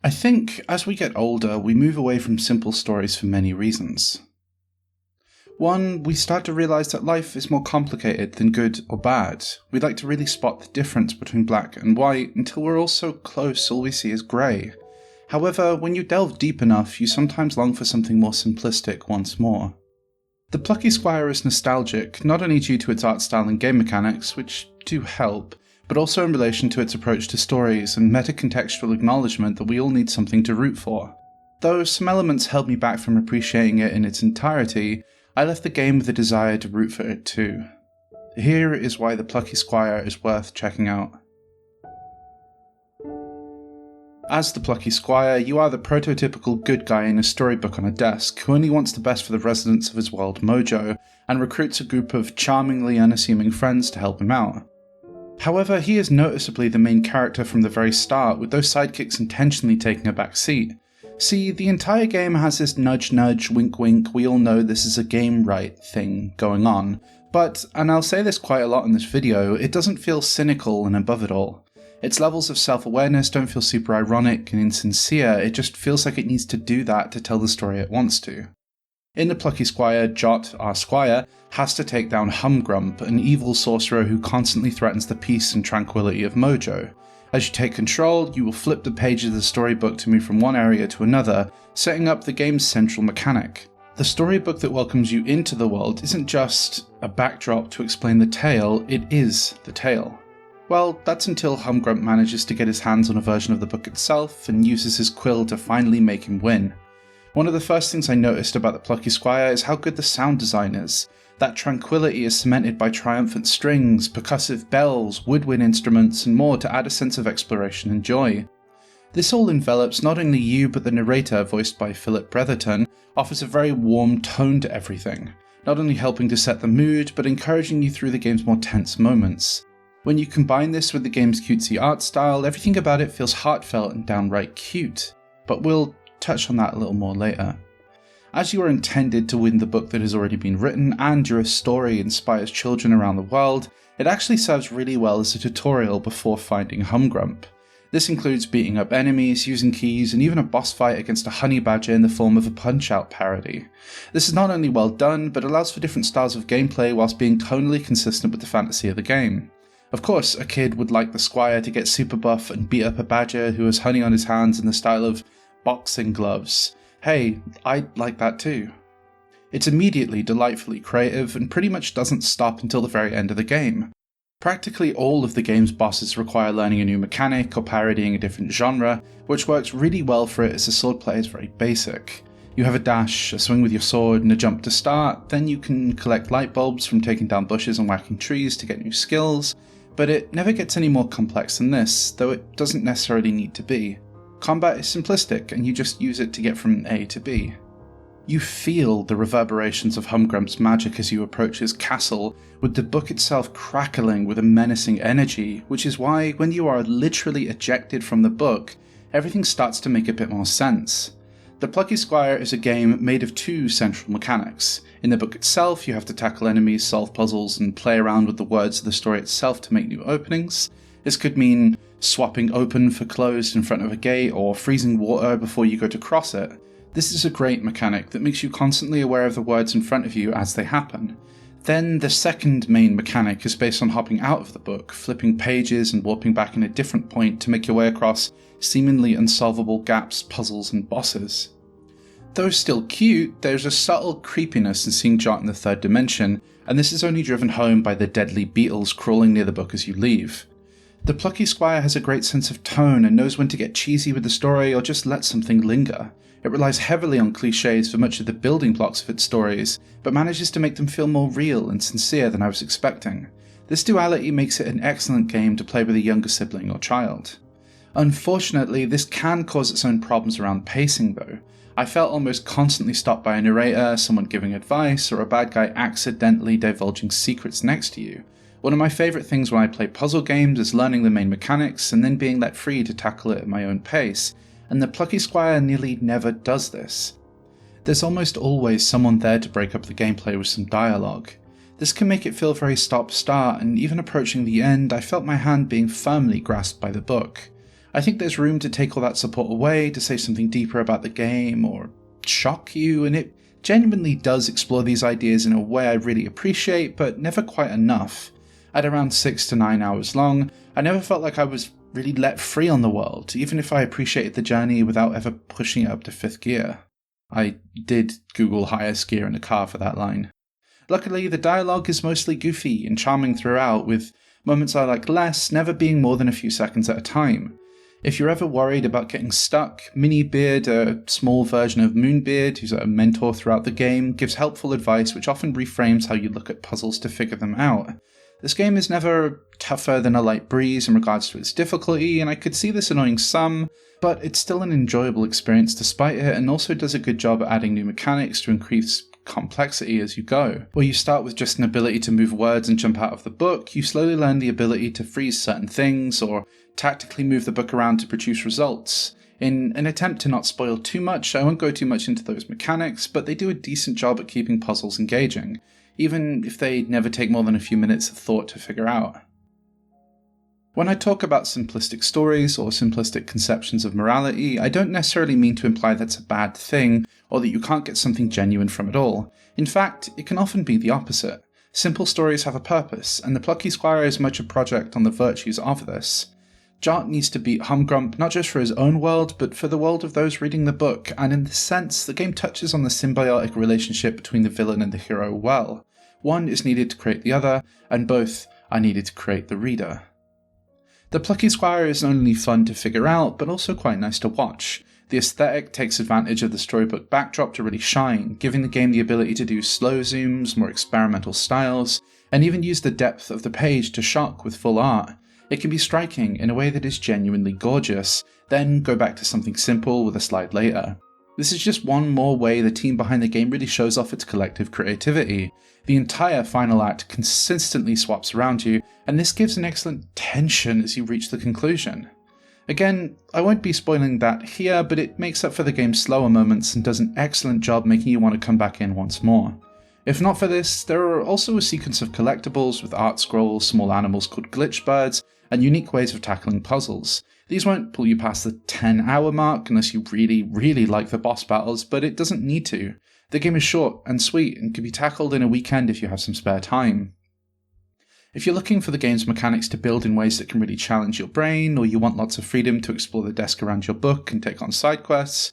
I think as we get older, we move away from simple stories for many reasons. One, we start to realize that life is more complicated than good or bad. We like to really spot the difference between black and white until we're all so close all we see is grey. However, when you delve deep enough, you sometimes long for something more simplistic once more. The Plucky Squire is nostalgic, not only due to its art style and game mechanics, which do help, but also in relation to its approach to stories and meta-contextual acknowledgement that we all need something to root for. Though some elements held me back from appreciating it in its entirety, I left the game with a desire to root for it too. Here is why the Plucky Squire is worth checking out. As the Plucky Squire, you are the prototypical good guy in a storybook on a desk who only wants the best for the residents of his world Mojo, and recruits a group of charmingly unassuming friends to help him out. However, he is noticeably the main character from the very start, with those sidekicks intentionally taking a back seat. See, the entire game has this nudge nudge, wink wink, we all know this is a game right thing going on, but, and I'll say this quite a lot in this video, it doesn't feel cynical and above it all. Its levels of self-awareness don't feel super ironic and insincere, it just feels like it needs to do that to tell the story it wants to. In the Plucky Squire, Jot, our squire, has to take down Humgrump, an evil sorcerer who constantly threatens the peace and tranquility of Mojo. As you take control, you will flip the pages of the storybook to move from one area to another, setting up the game's central mechanic. The storybook that welcomes you into the world isn't just a backdrop to explain the tale, it is the tale. Well, that's until Humgrump manages to get his hands on a version of the book itself and uses his quill to finally make him win. One of the first things I noticed about the Plucky Squire is how good the sound design is. That tranquility is cemented by triumphant strings, percussive bells, woodwind instruments, and more to add a sense of exploration and joy. This all envelops not only you, but the narrator, voiced by Philip Bretherton, offers a very warm tone to everything, not only helping to set the mood, but encouraging you through the game's more tense moments. When you combine this with the game's cutesy art style, everything about it feels heartfelt and downright cute. But we'll touch on that a little more later. As you are intended to win the book that has already been written, and your story inspires children around the world, it actually serves really well as a tutorial before finding Humgrump. This includes beating up enemies, using keys, and even a boss fight against a honey badger in the form of a Punch-Out parody. This is not only well done, but allows for different styles of gameplay whilst being tonally consistent with the fantasy of the game. Of course, a kid would like the squire to get super buff and beat up a badger who has honey on his hands in the style of boxing gloves. Hey, I'd like that too. It's immediately delightfully creative and pretty much doesn't stop until the very end of the game. Practically all of the game's bosses require learning a new mechanic or parodying a different genre, which works really well for it as the swordplay is very basic. You have a dash, a swing with your sword, and a jump to start, then you can collect light bulbs from taking down bushes and whacking trees to get new skills, but it never gets any more complex than this, though it doesn't necessarily need to be. Combat is simplistic, and you just use it to get from A to B. You feel the reverberations of Humgrump's magic as you approach his castle, with the book itself crackling with a menacing energy, which is why, when you are literally ejected from the book, everything starts to make a bit more sense. The Plucky Squire is a game made of two central mechanics. In the book itself, you have to tackle enemies, solve puzzles, and play around with the words of the story itself to make new openings. This could mean swapping open for closed in front of a gate, or freezing water before you go to cross it. This is a great mechanic that makes you constantly aware of the words in front of you as they happen. Then the second main mechanic is based on hopping out of the book, flipping pages and warping back in a different point to make your way across seemingly unsolvable gaps, puzzles, and bosses. Though still cute, there's a subtle creepiness in seeing Jot in the third dimension, and this is only driven home by the deadly beetles crawling near the book as you leave. The Plucky Squire has a great sense of tone and knows when to get cheesy with the story or just let something linger. It relies heavily on cliches for much of the building blocks of its stories, but manages to make them feel more real and sincere than I was expecting. This duality makes it an excellent game to play with a younger sibling or child. Unfortunately, this can cause its own problems around pacing though. I felt almost constantly stopped by a narrator, someone giving advice, or a bad guy accidentally divulging secrets next to you. One of my favourite things when I play puzzle games is learning the main mechanics and then being let free to tackle it at my own pace, and the Plucky Squire nearly never does this. There's almost always someone there to break up the gameplay with some dialogue. This can make it feel very stop-start, and even approaching the end, I felt my hand being firmly grasped by the book. I think there's room to take all that support away, to say something deeper about the game, or shock you, and it genuinely does explore these ideas in a way I really appreciate, but never quite enough. At around 6 to 9 hours long, I never felt like I was really let free on the world, even if I appreciated the journey without ever pushing it up to 5th gear. I did Google highest gear in a car for that line. Luckily, the dialogue is mostly goofy and charming throughout, with moments I like less never being more than a few seconds at a time. If you're ever worried about getting stuck, Mini-Beard, a small version of Moonbeard, who's a mentor throughout the game, gives helpful advice which often reframes how you look at puzzles to figure them out. This game is never tougher than a light breeze in regards to its difficulty, and I could see this annoying some, but it's still an enjoyable experience despite it, and also does a good job at adding new mechanics to increase complexity as you go. Where you start with just an ability to move words and jump out of the book, you slowly learn the ability to freeze certain things, or tactically move the book around to produce results. In an attempt to not spoil too much, I won't go too much into those mechanics, but they do a decent job at keeping puzzles engaging, even if they never take more than a few minutes of thought to figure out. When I talk about simplistic stories or simplistic conceptions of morality, I don't necessarily mean to imply that's a bad thing, or that you can't get something genuine from it all. In fact, it can often be the opposite. Simple stories have a purpose, and the Plucky Squire is much a project on the virtues of this. Jart needs to beat Humgrump not just for his own world, but for the world of those reading the book, and in this sense, the game touches on the symbiotic relationship between the villain and the hero well. One is needed to create the other, and both are needed to create the reader. The Plucky Squire is not only fun to figure out, but also quite nice to watch. The aesthetic takes advantage of the storybook backdrop to really shine, giving the game the ability to do slow zooms, more experimental styles, and even use the depth of the page to shock with full art. It can be striking in a way that is genuinely gorgeous, then go back to something simple with a slide later. This is just one more way the team behind the game really shows off its collective creativity. The entire final act consistently swaps around you, and this gives an excellent tension as you reach the conclusion. Again, I won't be spoiling that here, but it makes up for the game's slower moments and does an excellent job making you want to come back in once more. If not for this, there are also a sequence of collectibles with art scrolls, small animals called glitch birds, and unique ways of tackling puzzles. These won't pull you past the 10-hour mark unless you really like the boss battles, but it doesn't need to. The game is short and sweet and can be tackled in a weekend if you have some spare time. If you're looking for the game's mechanics to build in ways that can really challenge your brain, or you want lots of freedom to explore the desk around your book and take on side quests,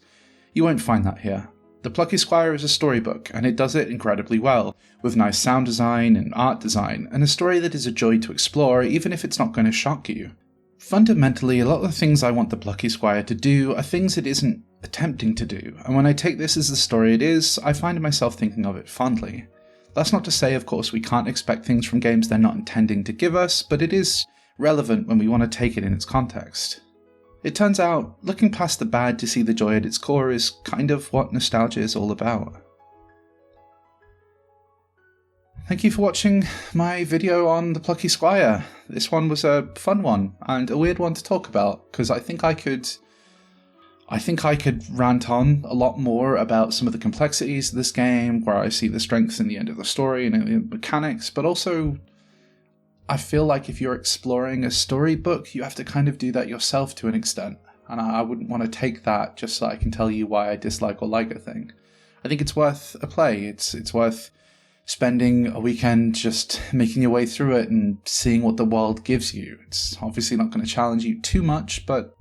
you won't find that here. The Plucky Squire is a storybook, and it does it incredibly well, with nice sound design and art design, and a story that is a joy to explore even if it's not going to shock you. Fundamentally, a lot of the things I want the Plucky Squire to do are things it isn't attempting to do, and when I take this as the story it is, I find myself thinking of it fondly. That's not to say, of course, we can't expect things from games they're not intending to give us, but it is relevant when we want to take it in its context. It turns out, looking past the bad to see the joy at its core is kind of what nostalgia is all about. Thank you for watching my video on the Plucky Squire. This one was a fun one, and a weird one to talk about, because I think I could rant on a lot more about some of the complexities of this game, where I see the strengths in the end of the story and in the mechanics, but also I feel like if you're exploring a storybook, you have to kind of do that yourself to an extent, and I wouldn't want to take that just so I can tell you why I dislike or like a thing. I think it's worth a play. It's worth spending a weekend just making your way through it and seeing what the world gives you. It's obviously not going to challenge you too much, but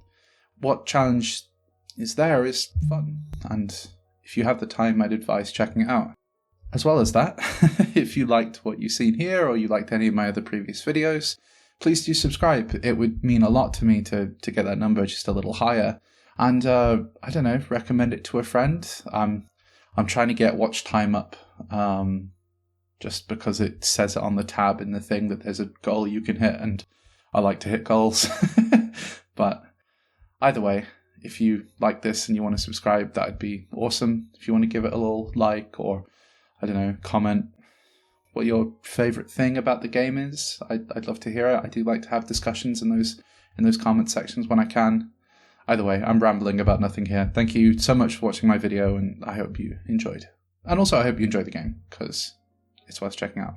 what challenge is there is fun, and if you have the time, I'd advise checking it out. As well as that, if you liked what you've seen here or you liked any of my other previous videos, please do subscribe. It would mean a lot to me to get that number just a little higher. And I don't know, recommend it to a friend. I'm trying to get watch time up, just because it says it on the tab in the thing that there's a goal you can hit, and I like to hit goals. But either way, if you like this and you want to subscribe, that would be awesome. If you want to give it a little like, or I don't know, comment what your favourite thing about the game is, I'd love to hear it. I do like to have discussions in those comment sections when I can. Either way, I'm rambling about nothing here. Thank you so much for watching my video, and I hope you enjoyed. And also I hope you enjoyed the game, because it's worth checking out.